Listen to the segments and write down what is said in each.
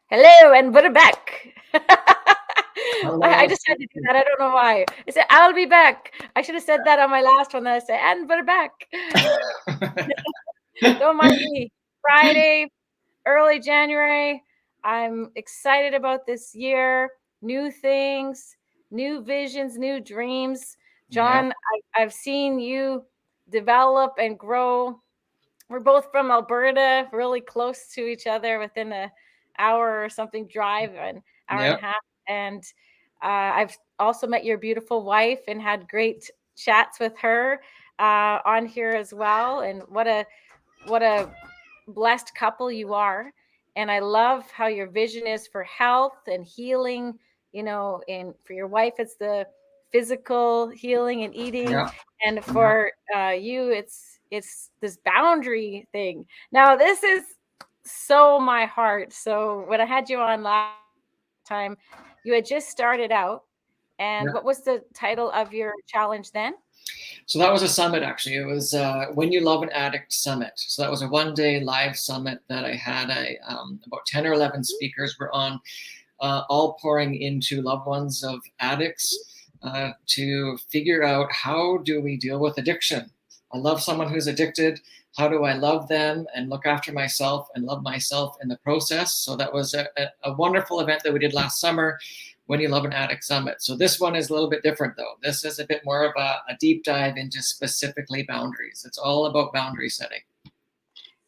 Hello, and we're back. I Hello. just had to do that. I don't know why. I said, I'll be back. I should have said that on my last one. That I said, and we're back. Don't mind me. Friday, early January. I'm excited about this year. New things, new visions, new dreams. Yeah, John, I've seen you develop and grow. We're both from Alberta, really close to each other, within a hour or something drive, an hour and a yeah, half. And I've also met your beautiful wife and had great chats with her on here as well. And what a blessed couple you are. And I love how your vision is for health and healing. And for your wife, it's the physical healing and eating, yeah, and yeah. for you, it's this boundary thing. Now, this is so my heart. So when I had you on last time, you had just started out. And Yeah. what was the title of your challenge then? So that was a summit actually. It was When You Love an Addict Summit. So that was a 1 day live summit that I had. About 10 or 11 speakers were on, all pouring into loved ones of addicts to figure out how do we deal with addiction. I love someone who's addicted. How do I love them and look after myself and love myself in the process? So that was a wonderful event that we did last summer, When You Love an Addict Summit. So this one is a little bit different though. This is a bit more of a deep dive into specifically boundaries. It's all about boundary setting.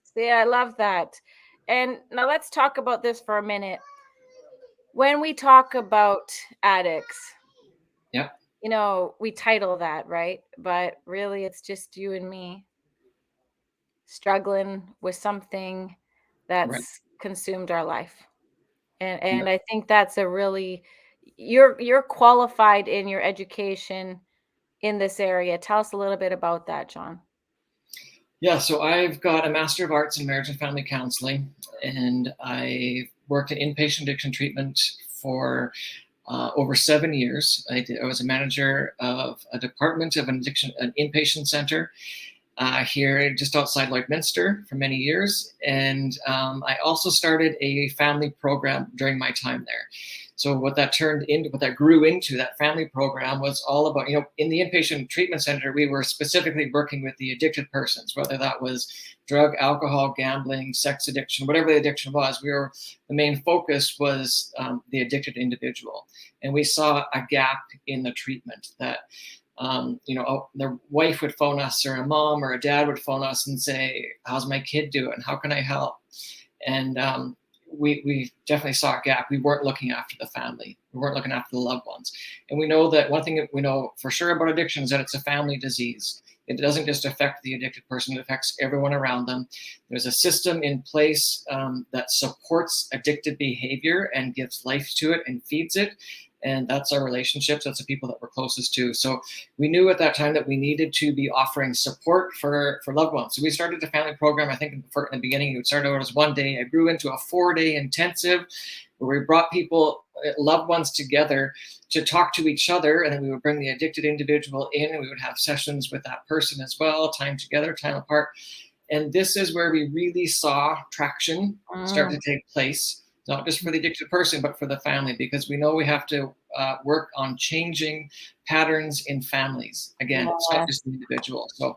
See, I love that. And now let's talk about this for a minute. When we talk about addicts, Yeah, we title that, right? But really, it's just you and me struggling with something right. that's consumed our life. And Yeah. and I think that's a really you're qualified in your education in this area. Tell us a little bit about that, John. Yeah, so I've got a Master of Arts in Marriage and Family Counseling, and I worked in inpatient addiction treatment for over 7 years. I was a manager of a department of an inpatient center here just outside Lloydminster for many years. And I also started a family program during my time there. So what that grew into, that family program was all about, in the inpatient treatment center, we were specifically working with the addicted persons, whether that was drug, alcohol, gambling, sex addiction, whatever the addiction was. The main focus was the addicted individual. And we saw a gap in the treatment that their wife would phone us, or a mom or a dad would phone us and say, how's my kid doing? How can I help? And we definitely saw a gap. We weren't looking after the family. We weren't looking after the loved ones. And we know that one thing that we know for sure about addiction is that it's a family disease. It doesn't just affect the addicted person, it affects everyone around them. There's a system in place that supports addicted behavior and gives life to it and feeds it. And that's our relationships. That's the people that we're closest to. So we knew at that time that we needed to be offering support for loved ones. So we started the family program. I think in the beginning, it started out as 1 day. It grew into a 4 day intensive where we brought people, loved ones together to talk to each other. And then we would bring the addicted individual in, and we would have sessions with that person as well, time together, time apart. And this is where we really saw traction start to Mm, take place, not just for the addicted person, but for the family, because we know we have to work on changing patterns in families. Again, it's not just yes. the individual. So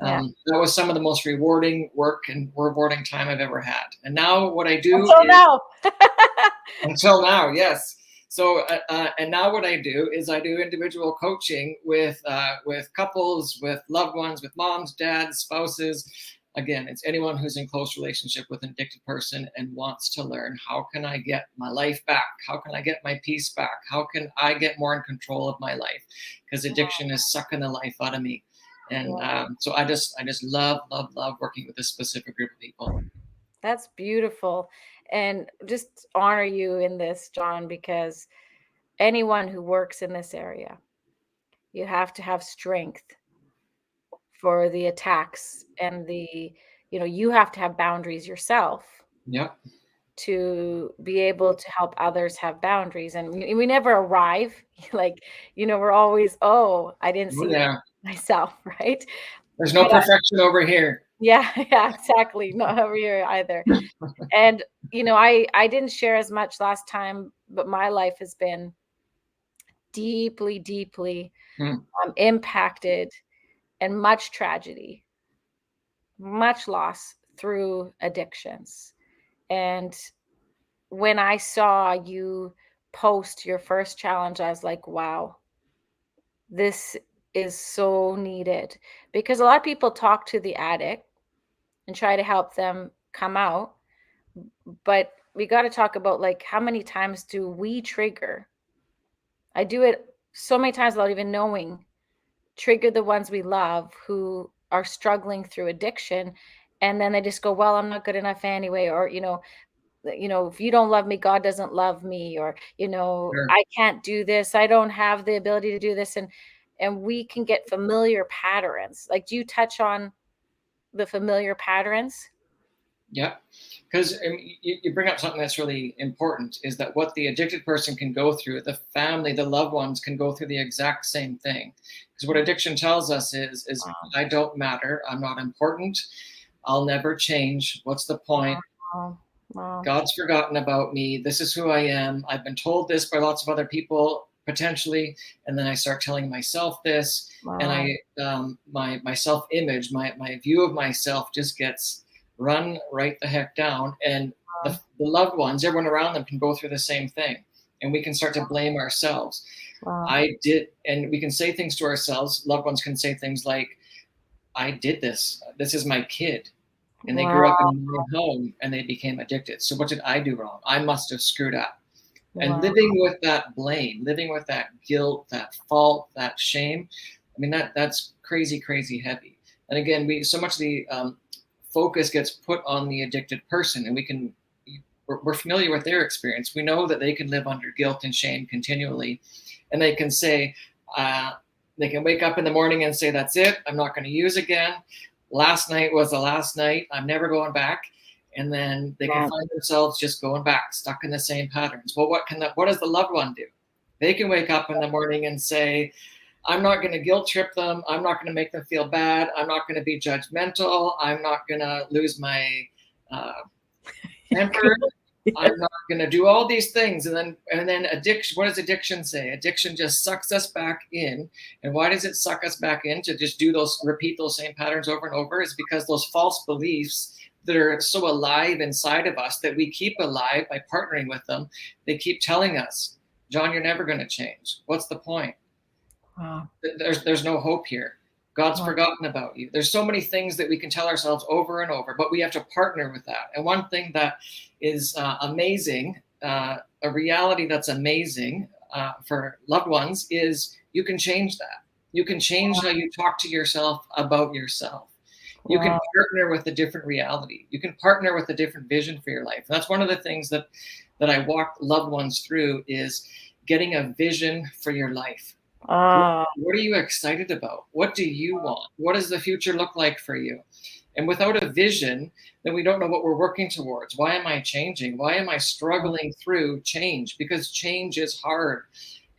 Yeah. that was some of the most rewarding work and rewarding time I've ever had. And now what I do Until is, now. until now, yes. So and now what I do is I do individual coaching with couples, with loved ones, with moms, dads, spouses. Again, it's anyone who's in close relationship with an addicted person and wants to learn, how can I get my life back? How can I get my peace back? How can I get more in control of my life? Because addiction is sucking the life out of me. And Yeah. so I just love working with this specific group of people. That's beautiful. And just honor you in this, John, because anyone who works in this area, you have to have strength for the attacks and you have to have boundaries yourself Yep. to be able to help others have boundaries. And we never arrive. Like, we're always, oh, I didn't Oh see that yeah. myself, right? There's no But perfection over here. Yeah, yeah, exactly. Not over here either. And, I didn't share as much last time, but my life has been deeply, deeply, Hmm. impacted and much tragedy, much loss through addictions. And when I saw you post your first challenge, I was like, wow, this is so needed. Because a lot of people talk to the addict and try to help them come out, but we got to talk about, like, how many times do we trigger? I do it so many times without even knowing, trigger the ones we love who are struggling through addiction, and then they just go, well, I'm not good enough anyway, or if you don't love me, God doesn't love me, or Sure. I can't do this, I don't have the ability to do this. And we can get familiar patterns. Like, do you touch on the familiar patterns? Yeah, because you bring up something that's really important, is that what the addicted person can go through, the family, the loved ones can go through the exact same thing. Because what addiction tells us is Wow. I don't matter, I'm not important, I'll never change. What's the point? Wow. Wow. God's forgotten about me. This is who I am. I've been told this by lots of other people potentially, and then I start telling myself this, and Wow. my self image, my view of myself just gets run right the heck down, and the loved ones, everyone around them, can go through the same thing, and we can start to blame ourselves. Wow. I did, and we can say things to ourselves. Loved ones can say things like, "I did this. This is my kid." And they grew up in Wow. a my home and they became addicted. So what did I do wrong? I must have screwed up. And Wow. living with that blame, living with that guilt, that fault, that shame, I mean that's crazy, crazy heavy. And again, we so much of the focus gets put on the addicted person, and we're familiar with their experience. We know that they can live under guilt and shame continually, and they can say, uh, they can wake up in the morning and say, "That's it. I'm not going to use again. Last night was the last night. I'm never going back." And then they can Wow. find themselves just going back, stuck in the same patterns. Well, what does the loved one do? They can wake up in the morning and say, "I'm not going to guilt trip them. I'm not going to make them feel bad. I'm not going to be judgmental. I'm not going to lose my uh, temper. I'm not going to do all these things." And then addiction, what does addiction say? Addiction just sucks us back in. And why does it suck us back in to just repeat those same patterns over and over? Is because those false beliefs that are so alive inside of us, that we keep alive by partnering with them, they keep telling us, "John, you're never going to change. What's the point? Wow. There's no hope here. God's Wow. forgotten about you." There's so many things that we can tell ourselves over and over, but we have to partner with that. And one thing that is amazing, a reality that's amazing for loved ones, is you can change that. You can change how you talk to yourself about yourself. You can Wow. partner with a different reality. You can partner with a different vision for your life. And that's one of the things that I walk loved ones through, is getting a vision for your life. Ah. What are you excited about? What do you want? What does the future look like for you? And without a vision, then we don't know what we're working towards. Why am I changing? Why am I struggling through change? Because change is hard.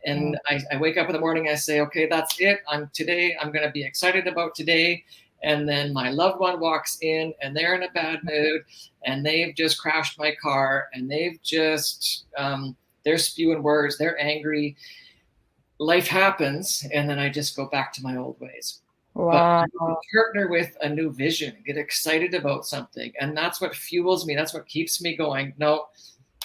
And I wake up in the morning, I say, okay, that's it. I'm going to be excited about today. And then my loved one walks in and they're in a bad mood and they've just crashed my car and they're spewing words, they're angry. Life happens, and then I just go back to my old ways. But Wow. you can partner with a new vision, get excited about something, and that's what fuels me. That's what keeps me going. No,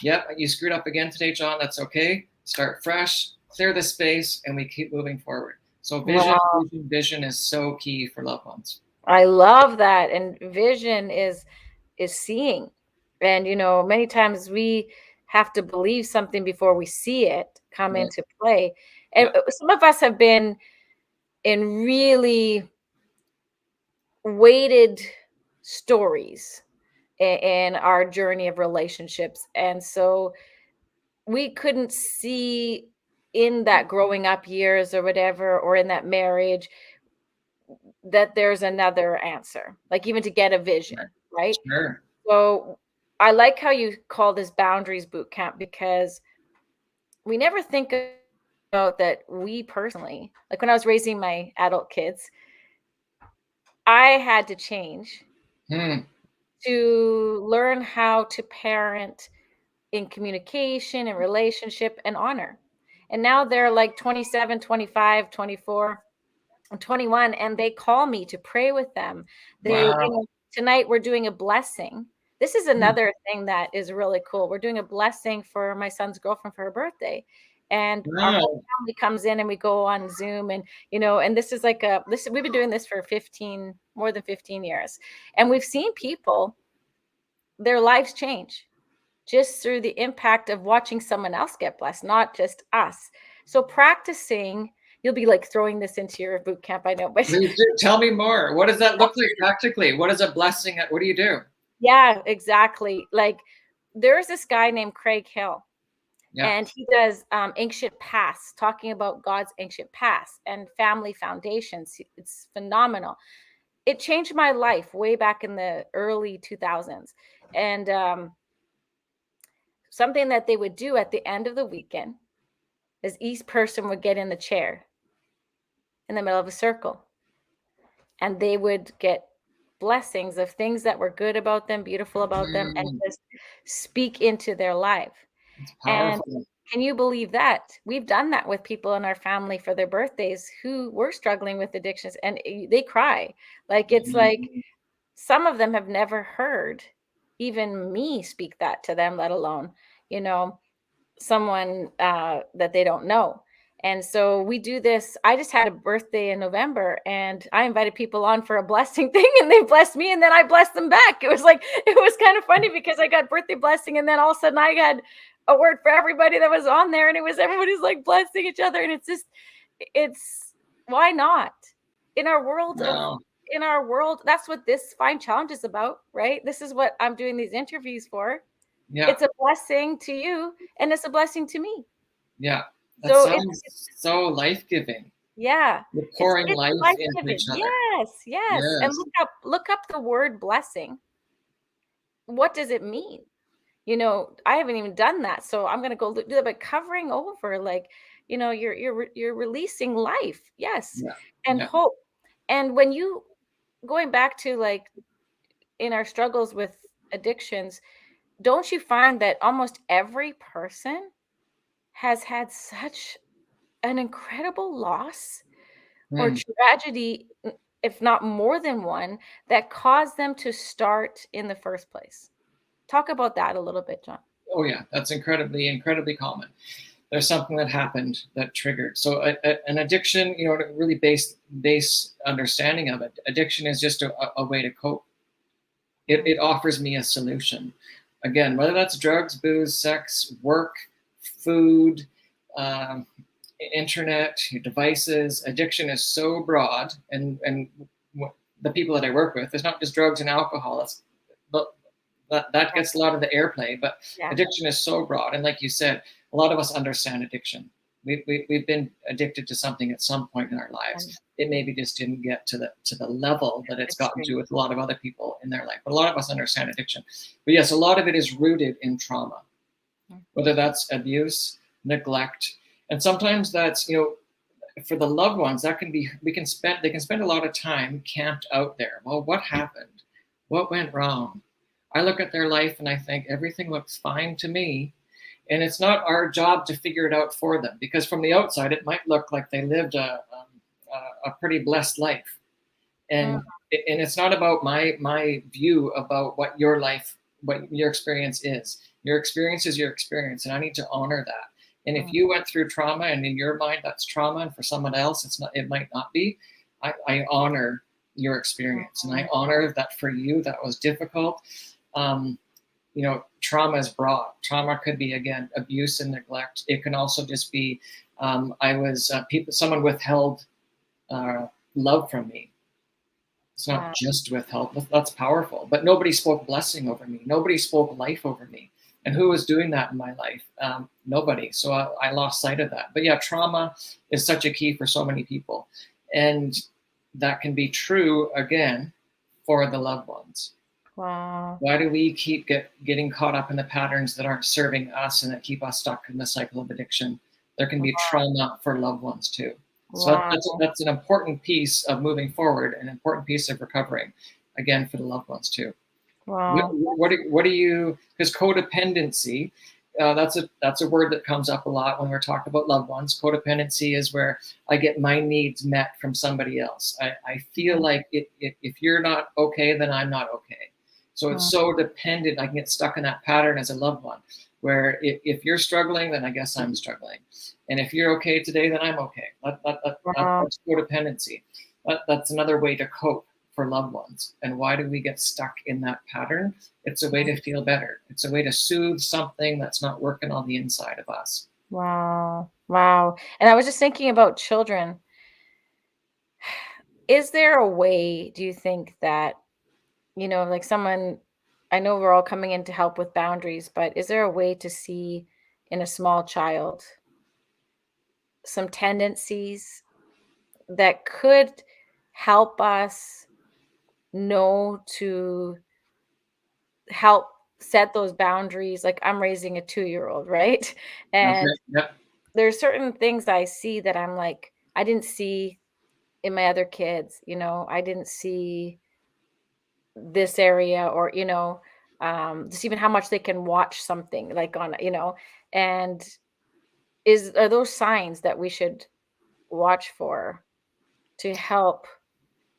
yep, you screwed up again today, John. That's okay. Start fresh, clear the space, and we keep moving forward. So vision, Wow. vision, vision is so key for loved ones. I love that. And vision is seeing. And many times we have to believe something before we see it come Right. into play. And Yeah. some of us have been in really weighted stories in our journey of relationships. And so we couldn't see in that growing up years or whatever, or in that marriage, that there's another answer, like even to get a Right. vision, right? Sure. So I like how you call this boundaries boot camp, because we never think about that. We personally, like when I was raising my adult kids, I had to change. Hmm. to learn how to parent in communication and relationship and honor. And now they're like 27, 25, 24, 21, and they call me to pray with them. Wow. Tonight we're doing a blessing. This is Hmm. another thing that is really cool. We're doing a blessing for my son's girlfriend for her birthday. And our whole Wow. family comes in and we go on Zoom, and and this is like we've been doing this for more than 15 years. And we've seen people, their lives change just through the impact of watching someone else get blessed, not just us. So practicing, you'll be like throwing this into your boot camp, I know, but Please do. Tell me more. What does that look like practically? What is a blessing? What do you do? yeah, exactly. Like there's this guy named Craig Hill, Yeah. and he does ancient past, talking about God's ancient past and family foundations. It's phenomenal. It changed my life way back in the early 2000s. And something that they would do at the end of the weekend is each person would get in the chair in the middle of a circle, and they would get blessings of things that were good about them, beautiful about them, and Mm, just speak into their life. it's And powerful. can you believe that? We've done that with people in our family for their birthdays who were struggling with addictions, and they cry. Like it's like Mm, some of them have never heard even me speak that to them, let alone, you know, someone that they don't know. And so we do this. I just had a birthday in November, and I invited people on for a blessing thing, and they blessed me, and then I blessed them back. It was kind of funny because I got birthday blessing, and then all of a sudden I had a word for everybody that was on there, and it was everybody's like blessing each other. And it's why not? In our world of wow. in our world, that's what this Find Challenge is about, right? This is what I'm doing these interviews for. Yeah. It's a blessing to you, and it's a blessing to me. Yeah. That So sounds so life-giving. yeah, You're pouring it's life into life-giving. each other. Yes, yes. And Yes. look up the word blessing. What does it mean? I haven't even done that, so I'm gonna go do that. But covering over, like, you're releasing life, yes, Yeah. and Yeah. hope. And when you going back to like in our struggles with addictions, don't you find that almost every person has had such an incredible loss or Hmm. tragedy, if not more than one, that caused them to start in the first place? Talk about that a little bit, John. Oh yeah, that's incredibly common. There's something that happened that triggered. So an addiction, a really base understanding of it. Addiction is just a way to cope. It Mm, offers me a solution. Again, whether that's drugs, booze, sex, work, food, um, internet, devices. Addiction is so broad, and the people that I work with, it's not just drugs and alcohol. It's but that right, gets a lot of the airplay. But yeah, addiction is so broad, and like you said, a lot of us understand addiction. We've been addicted to something at some point in our and lives. It maybe just didn't get to the level that it's gotten extreme. to with a lot of other people in their life. But a lot of us understand addiction. But yes, a lot of it is rooted in trauma, Mhm. whether that's abuse, neglect, and sometimes that's for the loved ones that can be they can spend a lot of time camped out there. Well, what happened? What went wrong? I look at their life and I think everything looks fine to me. And it's not our job to figure it out for them, because from the outside it might look like they lived a pretty blessed life. Mm, And it's not about my view about what your experience is. Your experience is your experience, and I need to honor that. And if mm, you went through trauma, and in your mind that's trauma, and for someone else it might not be, I honor your experience, and I mm, honor that for you that was difficult. um, Trauma is broad. Trauma could be, again, abuse and neglect. It can also just be, someone withheld uh, love from me. It's not wow, just withheld. That's powerful. But nobody spoke blessing over me. Nobody spoke life over me. And who was doing that in my life? Nobody. So I lost sight of that. But yeah, trauma is such a key for so many people. And that can be true, again, for the loved ones. wow, Why do we keep getting caught up in the patterns that aren't serving us and that keep us stuck in the cycle of addiction? There can be trauma for loved ones too. So wow. that's an important piece of moving forward, an important piece of recovering, again, for the loved ones too. Wow. What do you, because codependency, that's a word that comes up a lot when we're talking about loved ones. Codependency is where I get my needs met from somebody else. I feel like if you're not okay, then I'm not okay. So it's so dependent. I can get stuck in that pattern as a loved one, where if you're struggling, then I guess I'm struggling. And if you're okay today, then I'm okay. Wow. That's codependency. That's another way to cope for loved ones. And why do we get stuck in that pattern? It's a way to feel better. It's a way to soothe something that's not working on the inside of us. Wow. Wow. And I was just thinking about children. Is there a way, do you think, that, like someone, I know we're all coming in to help with boundaries, but is there a way to see in a small child some tendencies that could help us know to help set those boundaries? Like, I'm raising a 2-year-old, right? Okay. And Yeah. there's certain things I see that I'm like, I didn't see in my other kids, I didn't see this area, or, just even how much they can watch something like on, and are those signs that we should watch for to help Yeah.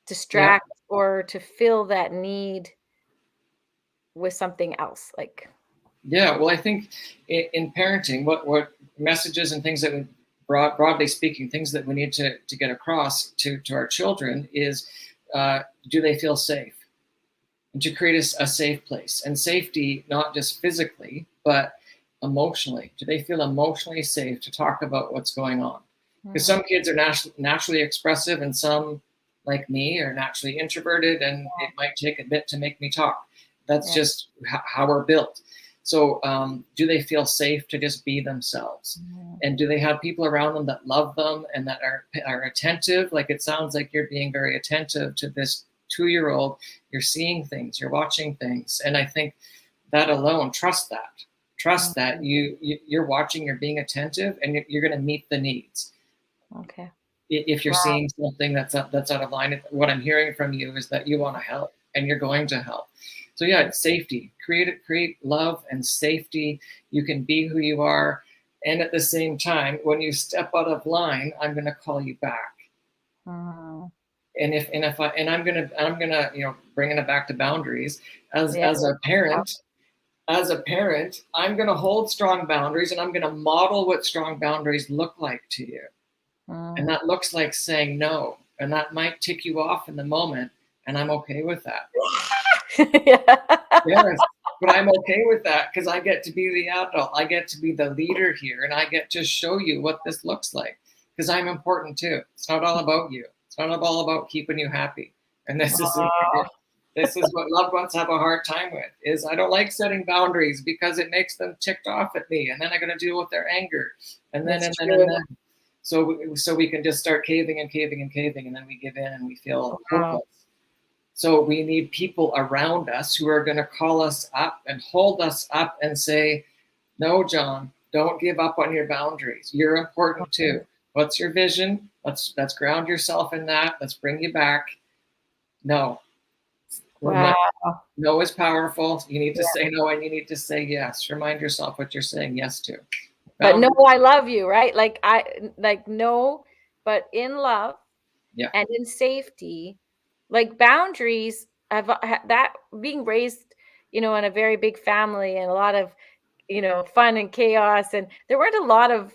distract or to fill that need with something else, like. Yeah. Well, I think in parenting, what messages and things that we, broadly speaking, things that we need to get across to our children is, do they feel safe? And to create a safe place, and safety, not just physically, but emotionally. Do they feel emotionally safe to talk about what's going on? Because Mhm. some kids are naturally expressive, and some, like me, are naturally introverted, and it might take a bit to make me talk. That's Yeah. just how we're built. So, do they feel safe to just be themselves? Mhm. And do they have people around them that love them and that are attentive? Like, it sounds like you're being very attentive to this 2-year-old. You're seeing things, you're watching things, and I think that alone, trust that Mhm. you're watching, you're being attentive, and you're going to meet the needs. Okay. If you're Wow. seeing something that's out of line, what I'm hearing from you is that you want to help and you're going to help. So yeah, it's safety. Create love and safety. You can be who you are, and at the same time, when you step out of line, I'm going to call you back. Mhm. And I'm gonna bringing it back to boundaries, as Yeah. as a parent. I'm going to hold strong boundaries, and I'm going to model what strong boundaries look like to you. And Mm. that looks like saying no. And that might tick you off in the moment. And I'm okay with that. Yeah. Yes. But I'm okay with that because I get to be the adult. I get to be the leader here. And I get to show you what this looks like because I'm important too. It's not all about you, it's not all about keeping you happy. And Wow. this is what loved ones have a hard time with, is I don't like setting boundaries because it makes them ticked off at me. And then I got to deal with their anger. And then, It's and then, and true. then. So we can just start caving and caving and caving, and then we give in and we feel Wow. hopeless. So we need people around us who are going to call us up and hold us up and say, "No, John, don't give up on your boundaries. You're important too. What's your vision? Let's ground yourself in that. Let's bring you back." No, Wow. no is powerful. You need to Yeah. say no, and you need to say yes. Remind yourself what you're saying yes to. But no, Boundaries. I love you, right? Like, no, but in love Yeah, and in safety, like boundaries have that being raised, in a very big family and a lot of, fun and chaos. And there weren't a lot of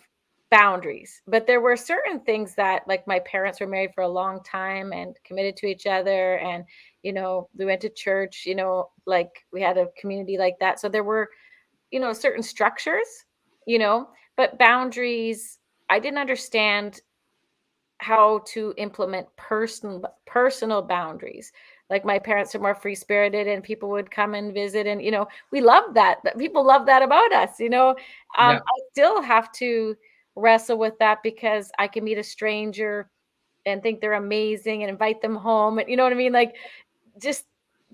boundaries, but there were certain things that, like, my parents were married for a long time and committed to each other. And, we went to church, like we had a community like that. So there were, certain structures, but boundaries, I didn't understand how to implement personal boundaries. Like, my parents are more free spirited and people would come and visit, and we love that. That people love that about us. yeah, I still have to wrestle with that because I can meet a stranger and think they're amazing and invite them home, and you know what I mean? Like, just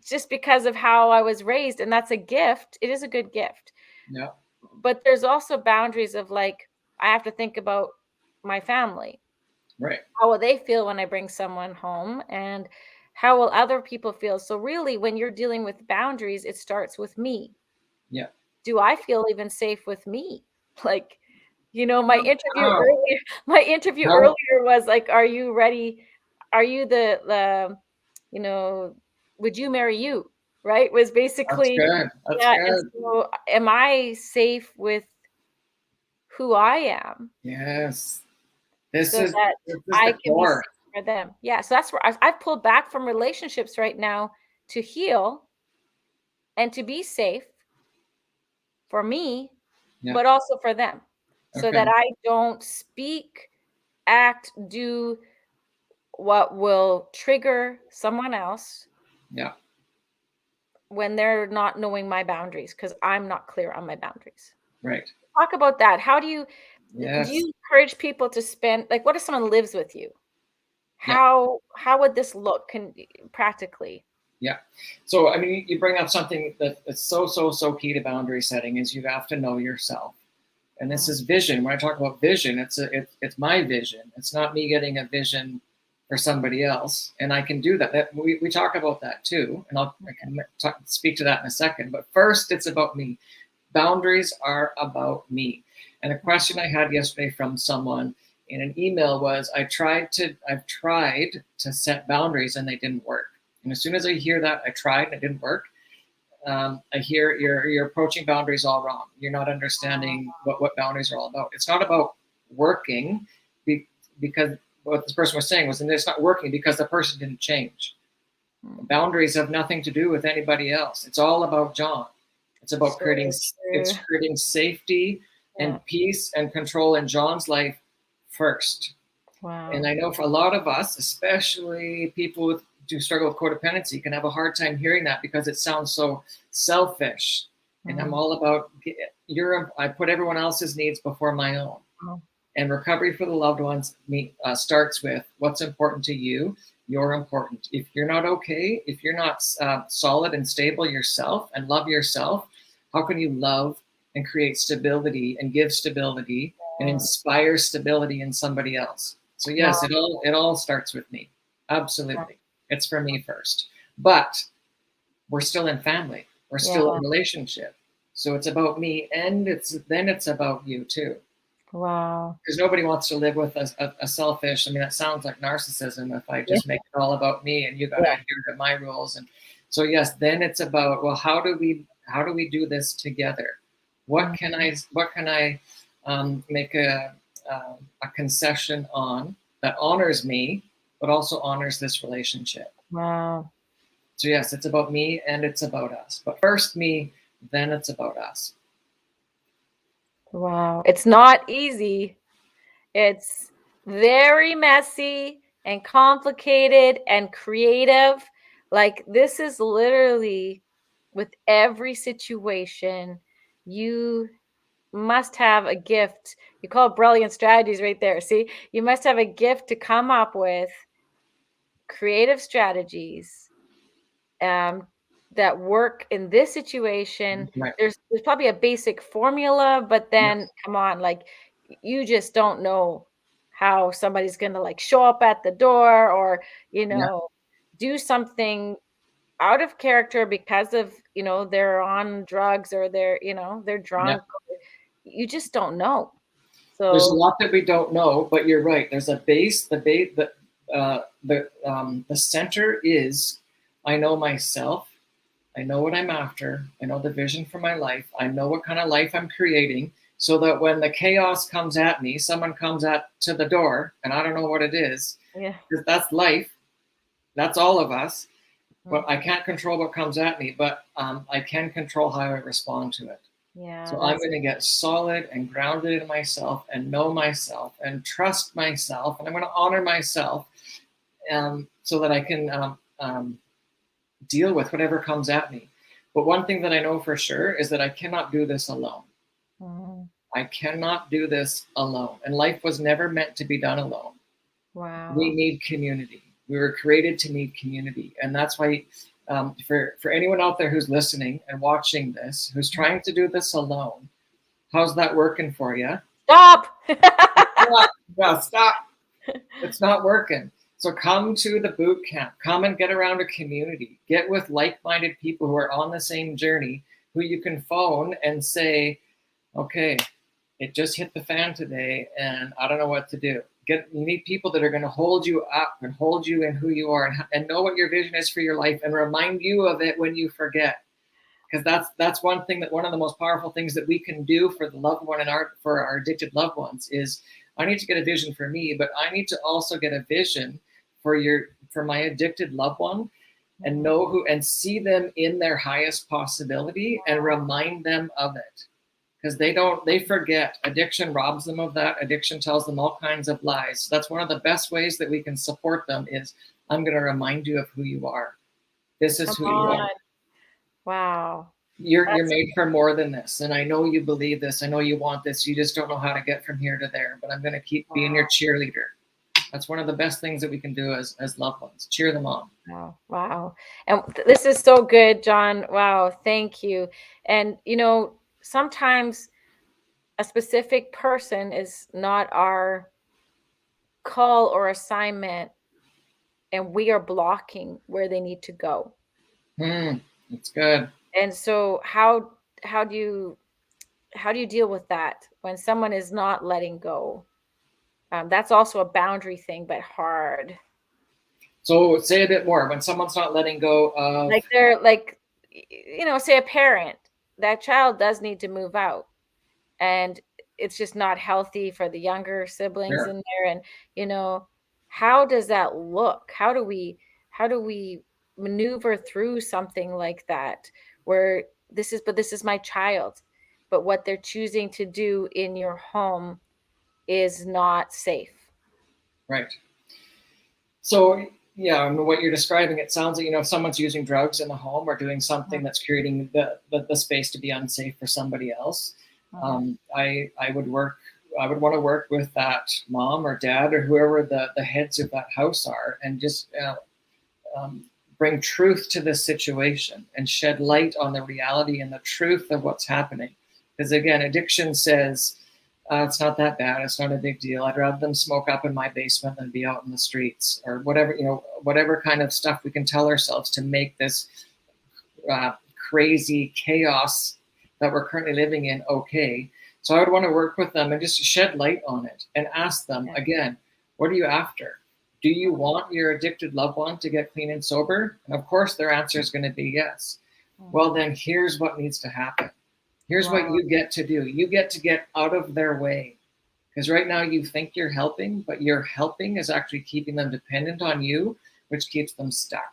just because of how I was raised, and that's a gift. It is a good gift. yeah. But there's also boundaries of, like, I have to think about my family. Right. How will they feel when I bring someone home? And How will other people feel? So really, when you're dealing with boundaries, it starts with me. Yeah. Do I feel even safe with me? Like, my interview Wow. earlier, How, was like, are you ready? Are you the, you know, would you marry you? Right? Was that's basically, good. That's yeah. And good. so am I safe with who I am Yes. so that This is I the can be core. safe for them? Yeah. So that's where I've pulled back from relationships right now to heal and to be safe for me, Yeah. but also for them, so that Okay. I don't speak, act, do what will trigger someone else Yeah. when they're not knowing my boundaries because I'm not clear on my boundaries. Right. Talk about that. How do Yes. you encourage people to spend, like, what if someone lives with you? Yeah. How would this look practically? Yeah. So, I mean, you bring up something that's so key to boundary setting is you have to know yourself. And this Mm, is vision. When I talk about vision, it's my vision. It's not me getting a vision for somebody else. And I can do that. We talk about that too. And I can speak to that in a second. But first, it's about me. Boundaries are about me. And a question I had yesterday from someone in an email was, I've tried to set boundaries and they didn't work. And as soon as I hear that, I tried and it didn't work. I hear you're approaching boundaries all wrong. You're not understanding what boundaries are all about. It's not about working because what this person was saying was, and it's not working because the person didn't change. mm. Boundaries have nothing to do with anybody else. It's all about John. It's about So true. creating safety Yeah. and peace and control in John's life first. And Wow. I know for a lot of us, especially people who struggle with codependency, can have a hard time hearing that because it sounds so selfish. And I'm Mm. all about I put everyone else's needs before my own. Wow. And recovery for the loved ones starts with what's important to you. You're important. If you're not okay, if you're not solid and stable yourself and love yourself, how can you love and create stability and give stability and inspire stability in somebody else? So Wow. yes, it all starts with me. Absolutely, it's for me first. But we're still in family. We're Yeah. still in relationship. So it's about me, and it's about you too, Wow. because nobody wants to live with a selfish. I mean, that sounds like narcissism if I Yeah. just make it all about me and you got to Yeah. adhere to my rules. And so yes, then it's about, well, how do we do this together? Mm. What can I make a concession on that honors me, but also honors this relationship? Wow. So yes, it's about me and it's about us. But first me, then it's about us. Wow. It's not easy. It's very messy and complicated and creative. Like, this is literally with every situation, you must have a gift. You call it brilliant strategies right there. See, you must have a gift to come up with creative strategies um, that work in this situation. Right. There's probably a basic formula, but then Yes. come on, like, you just don't know how somebody's gonna, like, show up at the door, or you Yeah. know do something out of character because of they're on drugs, or they're Yeah. drunk. You just don't know. There's a So lot that we don't know, but you're right. There's a base. The center is, I know myself. I know what I'm after. I know the vision for my life. I know what kind of life I'm creating, so that when the chaos comes at me, someone comes at to the door, and I don't know what it is, yeah. because that's life. That's all of us. But Mm. I can't control what comes at me, but I can control how I respond to it. Yeah, So I'm that's going to get solid and grounded in myself and know myself and trust myself. And I'm going to honor myself so that I can deal with whatever comes at me. But one thing that I know for sure is that I cannot do this alone. mm, I cannot do this alone. And life was never meant to be done alone. We wow. need community. We were created to need community. And that's why, for anyone out there who's listening and watching this, who's trying to do this alone, how's that working for you? Stop. Stop. Yeah, stop. It's not working. So come to the boot camp. Come and get around a community. Get with like-minded people who are on the same journey, who you can phone and say, okay, it just hit the fan today and I don't know what to do. You need people that are going to hold you up and hold you in who you are, and know what your vision is for your life and remind you of it when you forget. Because that's one thing, that one of the most powerful things that we can do for the loved one and for our addicted loved ones is, I need to get a vision for me, but I need to also get a vision for my addicted loved one, and know who, and see them in their highest possibility and remind them of it. Because they forget. Addiction robs them of that. Addiction tells them all kinds of lies. So that's one of the best ways that we can support them is, I'm going to remind you of who you are. This is who you are. Wow. You're made for more than this. And I know you believe this. I know you want this. You just don't know how to get from here to there. But I'm going to keep being your cheerleader. That's one of the best things that we can do as loved ones. Cheer them on. Wow. Wow. And this is so good, John. Wow. Thank you. And, sometimes a specific person is not our call or assignment, and we are blocking where they need to go. That's good. And so how do you deal with that when someone is not letting go? That's also a boundary thing, but hard. So say a bit more. When someone's not letting go of, Like they're like, say a parent, that child does need to move out, and it's just not healthy for the younger siblings in there. And how does that look? How do we maneuver through something like that, where this is my child, but what they're choosing to do in your home is not safe? right. So yeah, I mean, what you're describing, it sounds like, if someone's using drugs in the home or doing something that's creating the space to be unsafe for somebody else, I would want to work with that mom or dad or whoever the heads of that house are, and just bring truth to this situation and shed light on the reality and the truth of what's happening. Because again, addiction says, it's not that bad. It's not a big deal. I'd rather them smoke up in my basement than be out in the streets, or whatever, whatever kind of stuff we can tell ourselves to make this crazy chaos that we're currently living in okay. So I would want to work with them and just shed light on it and ask them again, what are you after? Do you want your addicted loved one to get clean and sober? And of course, their answer is going to be yes. Well, then here's what needs to happen. Here's what you get to do. You get to get out of their way. Because right now you think you're helping, but your helping is actually keeping them dependent on you, which keeps them stuck.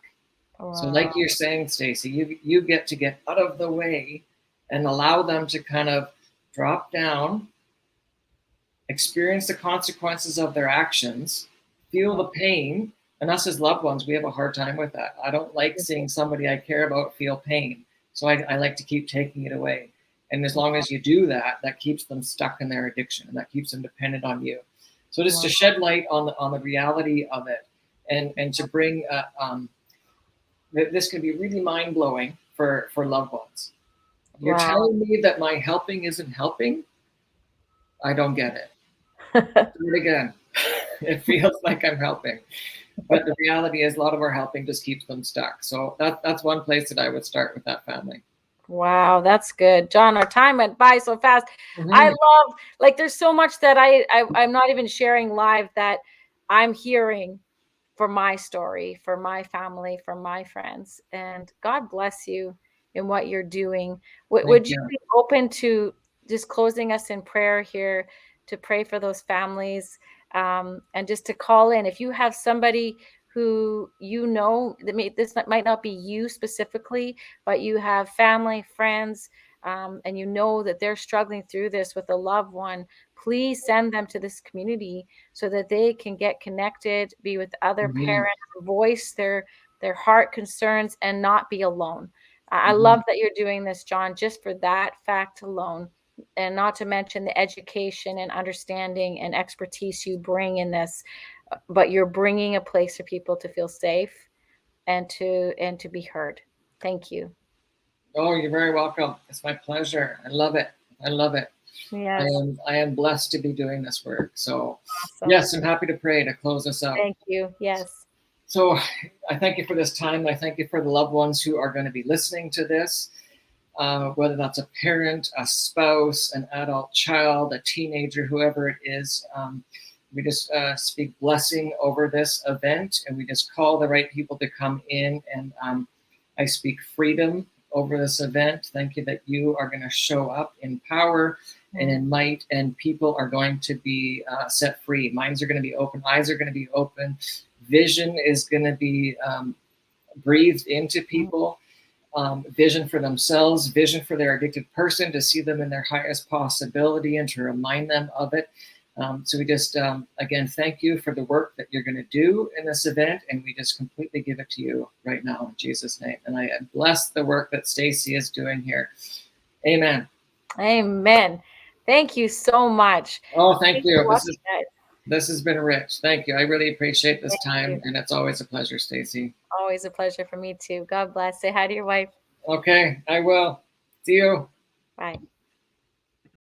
So like you're saying, Stacey, you get to get out of the way and allow them to kind of drop down, experience the consequences of their actions, feel the pain. And us as loved ones, we have a hard time with that. I don't like seeing somebody I care about feel pain. So I like to keep taking it away. And as long as you do that, that keeps them stuck in their addiction, and that keeps them dependent on you. So just to shed light on the reality of it, and to bring this can be really mind blowing for loved ones. You're telling me that my helping isn't helping? I don't get it. Do it again. It feels like I'm helping, but the reality is a lot of our helping just keeps them stuck. So that's one place that I would start with that family. Wow, that's good. John, our time went by so fast. I love, like, there's so much that I'm not even sharing live that I'm hearing for my story, for my family, for my friends. And God bless you in what you're doing. Would you be open to just closing us in prayer here, to pray for those families, and just to call in if you have somebody who this might not be you specifically, but you have family, friends, and that they're struggling through this with a loved one. Please send them to this community so that they can get connected, be with other parents, voice their heart concerns, and not be alone. I love that you're doing this, John, just for that fact alone, and not to mention the education and understanding and expertise you bring in this. But you're bringing a place for people to feel safe and to be heard. Thank you. Oh, you're very welcome. It's my pleasure. I love it. I love it. Yes. I am blessed to be doing this work. So Awesome. yes, I'm happy to pray to close us out. Thank you. Yes. So I thank you for this time. I thank you for the loved ones who are going to be listening to this, whether that's a parent, a spouse, an adult child, a teenager, whoever it is. We just speak blessing over this event, and we just call the right people to come in. And I speak freedom over this event. Thank you that you are going to show up in power and in might, and people are going to be set free. Minds are going to be open, eyes are going to be open, vision is going to be breathed into people. Vision for themselves, vision for their addicted person, to see them in their highest possibility and to remind them of it. So we just, again, thank you for the work that you're going to do in this event, and we just completely give it to you right now in Jesus' name. And I bless the work that Stacy is doing here. Amen. Amen. Thank you so much. Oh, thank you. This has been rich. Thank you. I really appreciate this time, you. And it's always a pleasure, Stacy. Always a pleasure for me too. God bless. Say hi to your wife. Okay, I will. See you. Bye.